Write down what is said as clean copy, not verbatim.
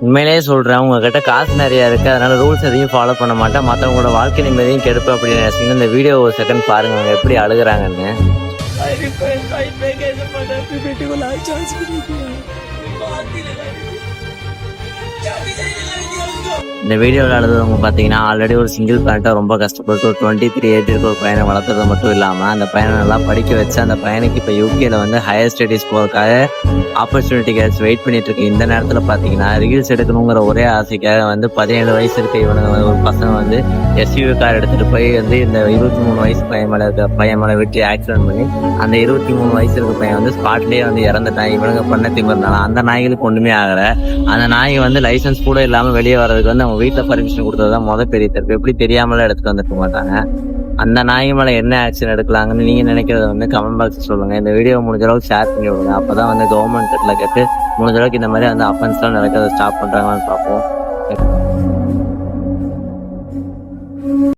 உண்மையிலேயே சொல்கிறேன், உங்ககிட்ட காசு நிறையா இருக்குது, அதனால் ரூல்ஸ் எதையும் ஃபாலோ பண்ண மாட்டேன், மற்றவங்களோட வாழ்க்கை நிம்மதியும் கெடுப்பேன் அப்படின்னு நினைச்சீங்கன்னா இந்த வீடியோ ஒரு செகண்ட் பாருங்க, அவங்க எப்படி அழுகுறாங்கன்னு. இந்த வீடியோவில் அழுதுறவங்க பார்த்தீங்கன்னா ஆல்ரெடி ஒரு சிங்கிள் பேரண்ட்டாக ரொம்ப கஷ்டப்பட்டு ஒரு 23 ஏஜ் இருக்க ஒரு பையனை வளர்த்துறது மட்டும் இல்லாமல் அந்த பையனை நல்லா படிக்க வச்சு அந்த பையனுக்கு இப்போ யூகேல வந்து ஹையர் ஸ்டடீஸ் போகிறதுக்காக ஆப்பர்ச்சுனிட்டி கேட்ஸ் வெயிட் பண்ணிட்டு இருக்கு. இந்த நேரத்தில் பார்த்தீங்கன்னா ரீல்ஸ் எடுக்கணுங்கிற ஒரே ஆசைக்காக வந்து 17 வயசு இருக்க இவனுங்க ஒரு பசங்க வந்து எஸ்யூவி கார் எடுத்துகிட்டு போய் வந்து இந்த 23 வயசு பையன் மேலே விட்டு ஆக்சிடென்ட் பண்ணி அந்த 23 வயசு இருக்க பையன் வந்து ஸ்பாட்லேயே வந்து இறந்துட்டான். இவனுங்க பண்ண திமிர்னால அந்த நாய்களுக்கு ஒன்றுமே ஆகலை. அந்த நாய் வந்து லைசன்ஸ் கூட இல்லாமல் வெளியே வர்றதுக்கு வந்து அவங்க வீட்டில் பர்மிஷன் கொடுத்ததுதான் பெரிய தப்பு. எப்படி தெரியாமலாம் எடுத்துட்டு வந்துட்டு மாட்டாங்க. அந்த நாய் மேலே என்ன ஆக்ஷன் எடுக்கலாங்கன்னு நீங்கள் நினைக்கிறத வந்து கமெண்ட் பாக்ஸ் சொல்லுங்கள். இந்த வீடியோ முடிஞ்ச அளவுக்கு ஷேர் பண்ணி விடுங்க. அப்போ தான் வந்து கவர்மெண்ட் கேட்டு முடிஞ்ச அளவுக்கு இந்த மாதிரி வந்து அஃபென்ஸ்லாம் நடக்கிறத ஸ்டாப் பண்ணுறாங்கன்னு பார்ப்போம்.